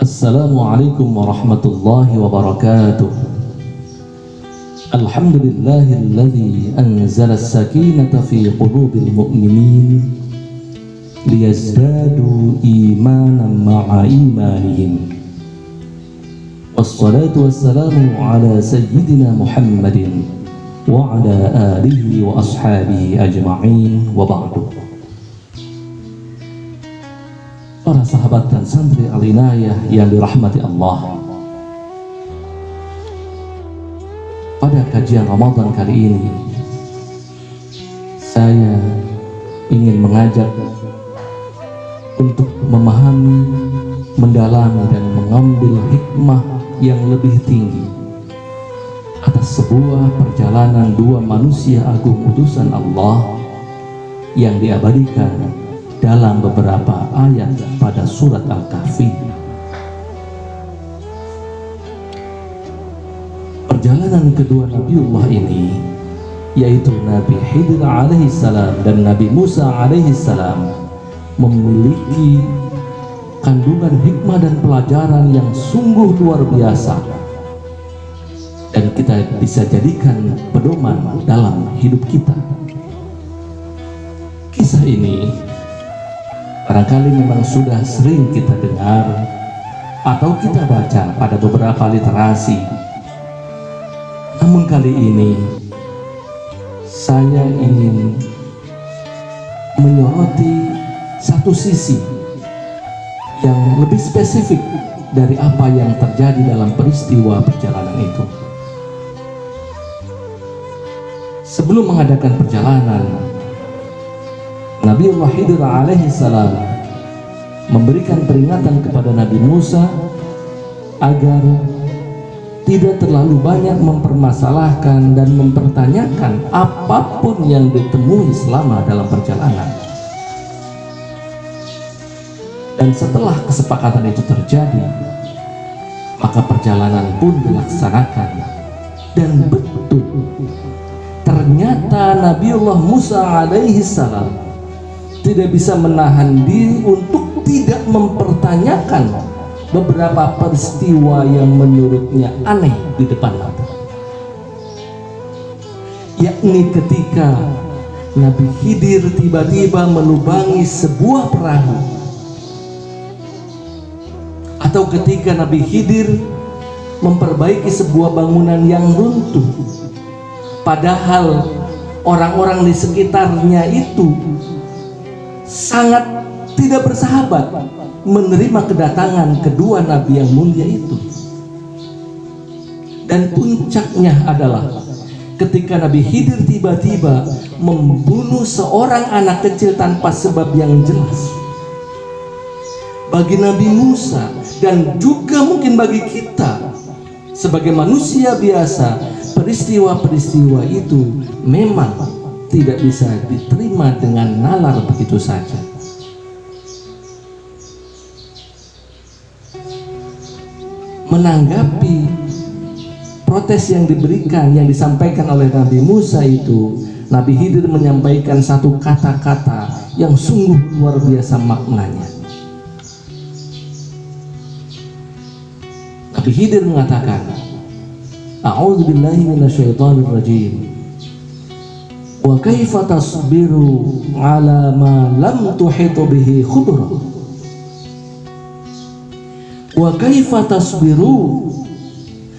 Assalamualaikum warahmatullahi wabarakatuh. Alhamdulillahilladzi anzala as-sakinata fi qulubil mu'minin liyazdadu imanan ma'a imanihim. Wassalatu wassalamu ala sayyidina Muhammadin wa ala alihi wa ashabihi ajma'in wa ba'du. Para sahabat dan santri Al-Inayah yang dirahmati Allah, pada kajian Ramadan kali ini saya ingin mengajak untuk memahami, mendalami dan mengambil hikmah yang lebih tinggi atas sebuah perjalanan dua manusia agung utusan Allah yang diabadikan dalam beberapa ayat pada surat Al-Kahfi. Perjalanan kedua Nabiullah ini, yaitu Nabi Khidir alaihissalam dan Nabi Musa alaihissalam, memiliki kandungan hikmah dan pelajaran yang sungguh luar biasa, dan kita bisa jadikan pedoman dalam hidup kita. Kisah ini barangkali memang sudah sering kita dengar atau kita baca pada beberapa literasi. Namun kali ini saya ingin menyoroti satu sisi yang lebih spesifik dari apa yang terjadi dalam peristiwa perjalanan itu. Sebelum mengadakan perjalanan, Nabiullah Khidir alaihissalam memberikan peringatan kepada Nabi Musa agar tidak terlalu banyak mempermasalahkan dan mempertanyakan apapun yang ditemui selama dalam perjalanan. Dan setelah kesepakatan itu terjadi, maka perjalanan pun dilaksanakan. Dan betul, ternyata Nabiullah Musa alaihissalam tidak bisa menahan diri untuk tidak mempertanyakan beberapa peristiwa yang menurutnya aneh di depan mata. Yakni ketika Nabi Khidir tiba-tiba melubangi sebuah perahu, atau ketika Nabi Khidir memperbaiki sebuah bangunan yang runtuh, padahal orang-orang di sekitarnya itu sangat tidak bersahabat menerima kedatangan kedua nabi yang mulia itu. Dan puncaknya adalah ketika Nabi Khidir tiba-tiba membunuh seorang anak kecil tanpa sebab yang jelas. Bagi Nabi Musa dan juga mungkin bagi kita sebagai manusia biasa, peristiwa-peristiwa itu memang tidak bisa diterima dengan nalar begitu saja. Menanggapi protes yang diberikan, yang disampaikan oleh Nabi Musa itu, Nabi Khidir menyampaikan satu kata-kata yang sungguh luar biasa maknanya. Nabi Khidir mengatakan, A'udzubillahi minasyaitonir rajim. Wa kaifa tasbiru ala ma lam tuhitu bihi khubra. Wa kaifa tasbiru,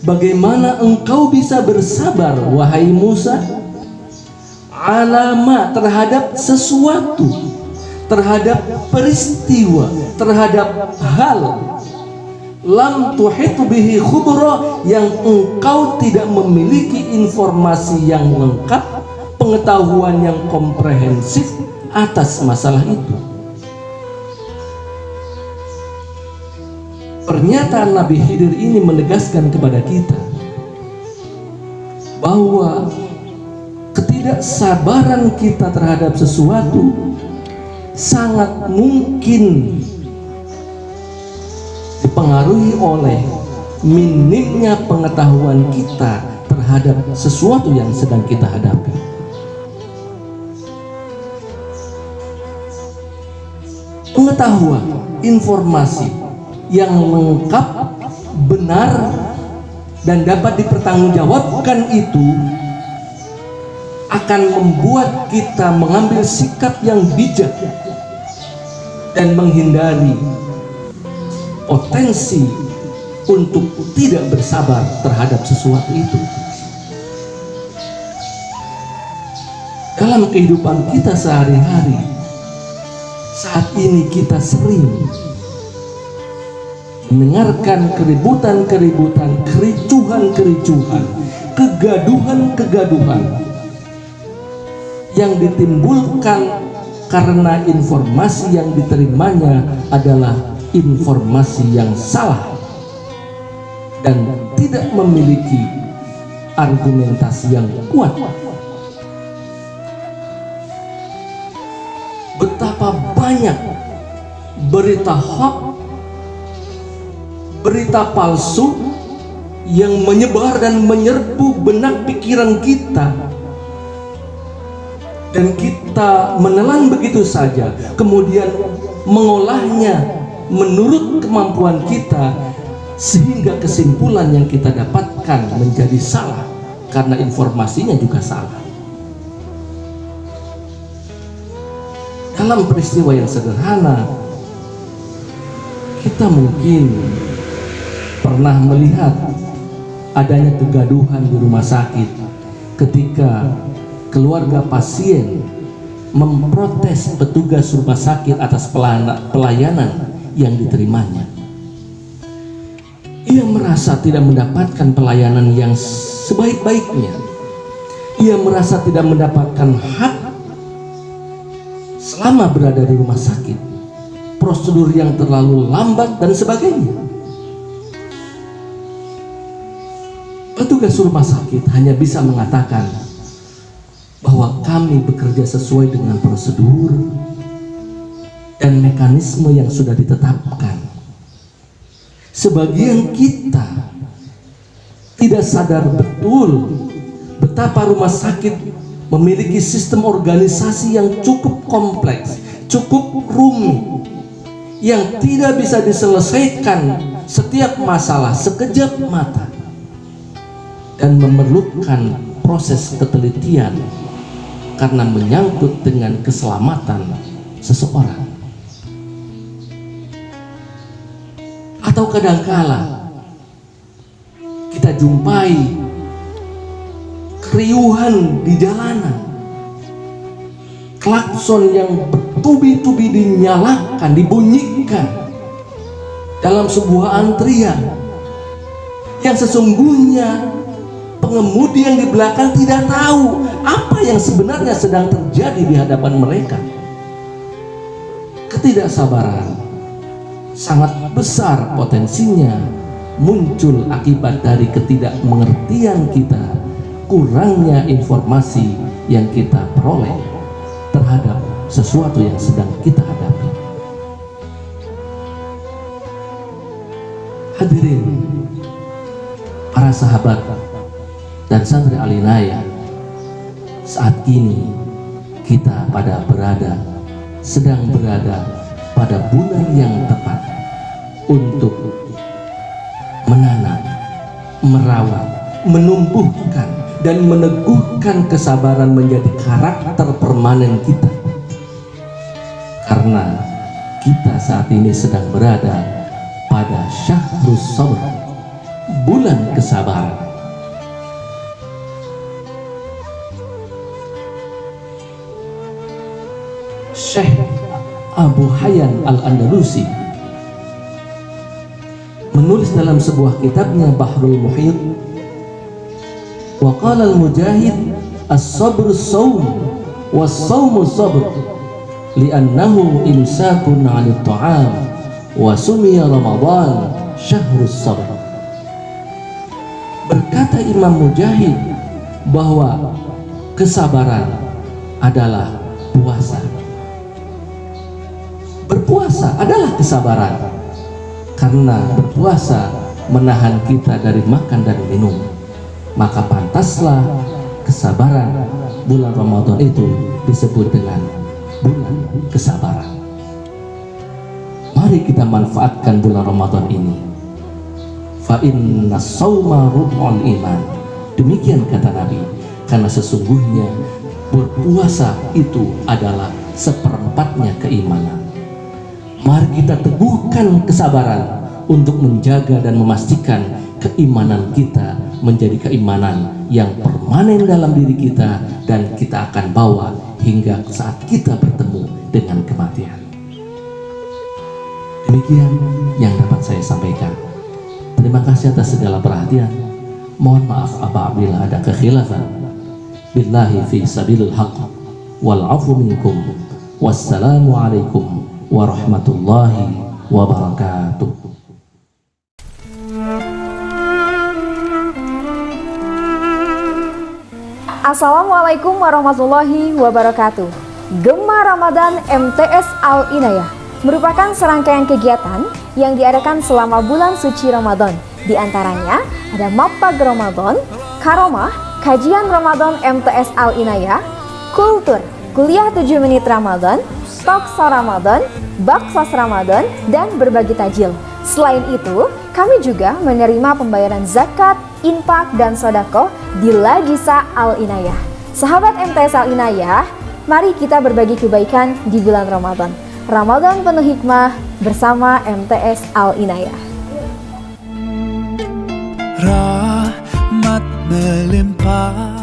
bagaimana engkau bisa bersabar wahai Musa, ala ma, terhadap sesuatu, terhadap peristiwa, terhadap hal lam tuhitu bihi khubra, yang engkau tidak memiliki informasi yang lengkap, pengetahuan yang komprehensif atas masalah itu. Pernyataan Nabi Khidir ini menegaskan kepada kita bahwa ketidaksabaran kita terhadap sesuatu sangat mungkin dipengaruhi oleh minimnya pengetahuan kita terhadap sesuatu yang sedang kita hadapi. Pengetahuan, informasi yang lengkap, benar, dan dapat dipertanggungjawabkan itu akan membuat kita mengambil sikap yang bijak dan menghindari potensi untuk tidak bersabar terhadap sesuatu itu. Dalam kehidupan kita sehari-hari, saat ini kita sering mendengarkan keributan-keributan, kericuhan-kericuhan, kegaduhan-kegaduhan yang ditimbulkan karena informasi yang diterimanya adalah informasi yang salah dan tidak memiliki argumentasi yang kuat. Betapa banyak berita hoax, berita palsu yang menyebar dan menyerbu benak pikiran kita, dan kita menelan begitu saja, kemudian mengolahnya menurut kemampuan kita, sehingga kesimpulan yang kita dapatkan menjadi salah karena informasinya juga salah. Dalam peristiwa yang sederhana, kita mungkin pernah melihat adanya kegaduhan di rumah sakit ketika keluarga pasien memprotes petugas rumah sakit atas pelayanan yang diterimanya. Ia merasa tidak mendapatkan pelayanan yang sebaik-baiknya. Ia merasa tidak mendapatkan hak selama berada di rumah sakit, prosedur yang terlalu lambat dan sebagainya. Petugas rumah sakit hanya bisa mengatakan bahwa kami bekerja sesuai dengan prosedur dan mekanisme yang sudah ditetapkan. Sebagian kita tidak sadar betul betapa rumah sakit memiliki sistem organisasi yang cukup kompleks, cukup rumit, yang tidak bisa diselesaikan setiap masalah sekejap mata, dan memerlukan proses ketelitian karena menyangkut dengan keselamatan seseorang. Atau kadangkala kita jumpai keriuhan di jalanan, klakson yang bertubi-tubi dinyalakan, dibunyikan dalam sebuah antrian, yang sesungguhnya pengemudi yang di belakang tidak tahu apa yang sebenarnya sedang terjadi di hadapan mereka. Ketidaksabaran sangat besar potensinya muncul akibat dari ketidakmengertian kita, kurangnya informasi yang kita peroleh terhadap sesuatu yang sedang kita hadapi. Hadirin, para sahabat dan santri Al-Inayah, saat ini kita sedang berada pada bulan yang tepat untuk menanam, merawat, menumbuhkan dan meneguhkan kesabaran menjadi karakter permanen kita. Karena kita saat ini sedang berada pada Syahrus Sabr, bulan kesabaran. Syekh Abu Hayyan Al-Andalusi menulis dalam sebuah kitabnya Bahrul Muhit, wa qala al-Mujahid as-sabru as-sawm was-sawmu sabr li'annahu imsakun 'anil ta'am wa sumiya Ramadan syahrus sabr. Berkata Imam Mujahid bahwa kesabaran adalah puasa. Berpuasa adalah kesabaran, karena berpuasa menahan kita dari makan dan minum. Maka pantaslah kesabaran bulan Ramadan itu disebut dengan bulan kesabaran. Mari kita kita manfaatkan bulan Ramadan ini. Fa inna shauma rub'ul iman. Demikian kata Nabi, karena sesungguhnya berpuasa itu adalah seperempatnya keimanan. Mari kita teguhkan kesabaran untuk menjaga dan memastikan keimanan kita menjadi keimanan yang permanen dalam diri kita, dan kita akan bawa hingga saat kita bertemu dengan kematian. Demikian yang dapat saya sampaikan. Terima kasih atas segala perhatian. Mohon maaf apabila ada kekhilafan. Billahi fi sabilil haqq wal afu minkum. Wassalamualaikum warahmatullahi wabarakatuh. Assalamualaikum warahmatullahi wabarakatuh. Gema Ramadan MTS Al-Inayah merupakan serangkaian kegiatan yang diadakan selama bulan suci Ramadan. Di antaranya ada Mapag Ramadan, Karomah, Kajian Ramadan MTS Al-Inayah, Kultur, Kuliah 7 Menit Ramadan, Talkshow Ramadan, Baksos Ramadan, dan berbagi tajil. Selain itu, kami juga menerima pembayaran zakat, infak, dan sodako di Lajisa Al-Inayah. Sahabat MTS Al-Inayah, mari kita berbagi kebaikan di bulan Ramadan. Ramadan penuh hikmah bersama MTS Al-Inayah. Rahmat melimpah